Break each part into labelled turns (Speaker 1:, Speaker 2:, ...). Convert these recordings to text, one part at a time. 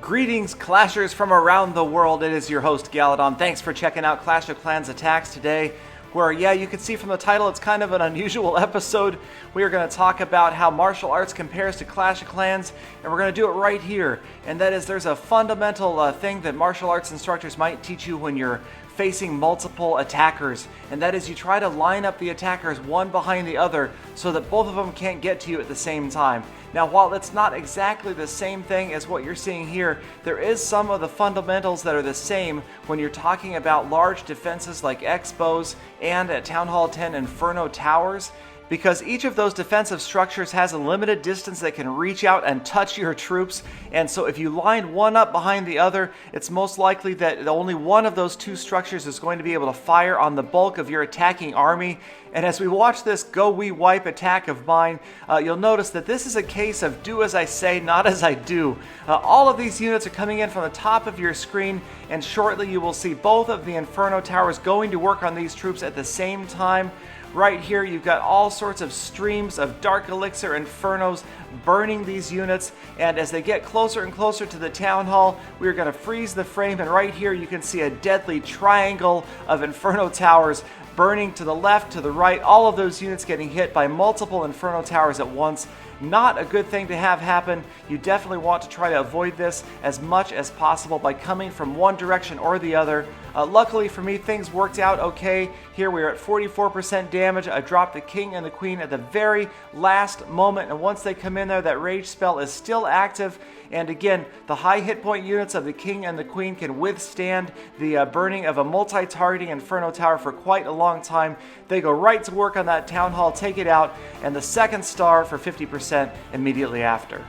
Speaker 1: Greetings, Clashers from around the world. It is your host, Galadon. Thanks for checking out Clash of Clans Attacks today, where, yeah, you can see from the title, it's kind of an unusual episode. We are going to talk about how martial arts compares to Clash of Clans, and we're going to do it right here. And that is, there's a fundamental thing that martial arts instructors might teach you when you're facing multiple attackers, and that is you try to line up the attackers one behind the other so that both of them can't get to you at the same time. Now, while it's not exactly the same thing as what you're seeing here, there is some of the fundamentals that are the same when you're talking about large defenses like X-Bows and at Town Hall 10 Inferno Towers, because each of those defensive structures has a limited distance that can reach out and touch your troops. And so if you line one up behind the other, it's most likely that only one of those two structures is going to be able to fire on the bulk of your attacking army. And as we watch this Go We Wipe attack of mine, you'll notice that this is a case of do as I say, not as I do. All of these units are coming in from the top of your screen, and shortly you will see both of the Inferno Towers going to work on these troops at the same time. Right here, you've got all sorts of streams of Dark Elixir Infernos burning these units, and as they get closer and closer to the Town Hall, we're going to freeze the frame, and right here you can see a deadly triangle of Inferno Towers burning to the left, to the right, all of those units getting hit by multiple Inferno Towers at once. Not a good thing to have happen. You definitely want to try to avoid this as much as possible by coming from one direction or the other. Luckily for me, things worked out okay. Here we are at 44% damage. I dropped the King and the Queen at the very last moment, and once they come in there, that rage spell is still active. And again, the high hit point units of the King and the Queen can withstand the burning of a multi-targeting Inferno Tower for quite a long time. They go right to work on that Town Hall, take it out, and the second star for 50% immediately after.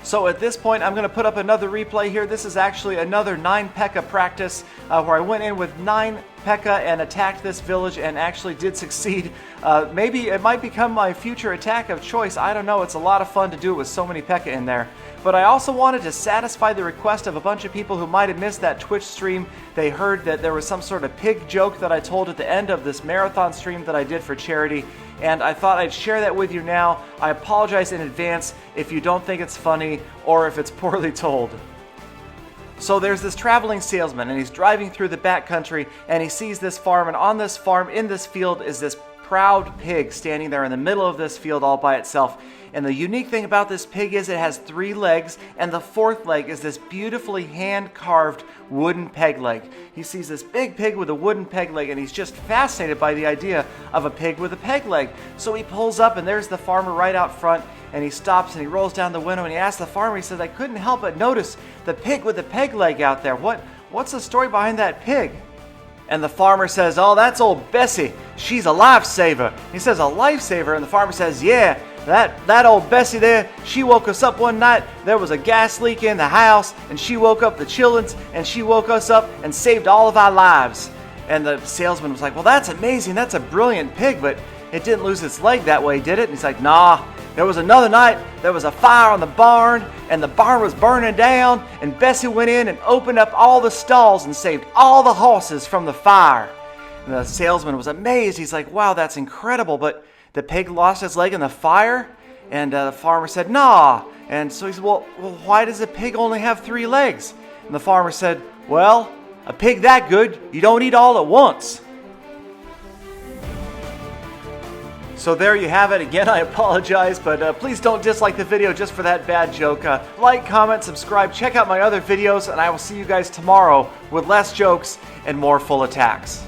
Speaker 1: So at this point, I'm going to put up another replay here. This is actually another 9 P.E.K.K.A. practice where I went in with 9 P.E.K.K.A. and attacked this village and actually did succeed. Maybe it might become my future attack of choice. I don't know. It's a lot of fun to do it with so many P.E.K.K.A. in there. But I also wanted to satisfy the request of a bunch of people who might have missed that Twitch stream. They heard that there was some sort of pig joke that I told at the end of this marathon stream that I did for charity, and I thought I'd share that with you now. I apologize in advance if you don't think it's funny or if it's poorly told. So there's this traveling salesman, and he's driving through the backcountry, and he sees this farm, and on this farm, in this field, is this proud pig standing there in the middle of this field all by itself. And the unique thing about this pig is it has 3 legs, and the 4th leg is this beautifully hand-carved wooden peg leg. He sees this big pig with a wooden peg leg, and he's just fascinated by the idea of a pig with a peg leg. So he pulls up, and there's the farmer right out front, and he stops and he rolls down the window, and he asks the farmer, he says, I couldn't help but notice the pig with the peg leg out there. What's the story behind that pig? And the farmer says, oh, that's old Bessie. She's a lifesaver. He says, a lifesaver? And the farmer says, yeah, that old Bessie there, she woke us up one night. There was a gas leak in the house, and she woke up the children, and she woke us up and saved all of our lives. And the salesman was like, well, that's amazing. That's a brilliant pig, but it didn't lose its leg that way, did it? And he's like, nah. There was another night, there was a fire on the barn, and the barn was burning down, and Bessie went in and opened up all the stalls and saved all the horses from the fire. And the salesman was amazed. He's like, wow, that's incredible, but the pig lost its leg in the fire? And the farmer said, nah. And so he said, well, why does a pig only have 3 legs? And the farmer said, well, a pig that good, you don't eat all at once. So there you have it. Again, I apologize, but please don't dislike the video just for that bad joke. Like, comment, subscribe, check out my other videos, and I will see you guys tomorrow with less jokes and more full attacks.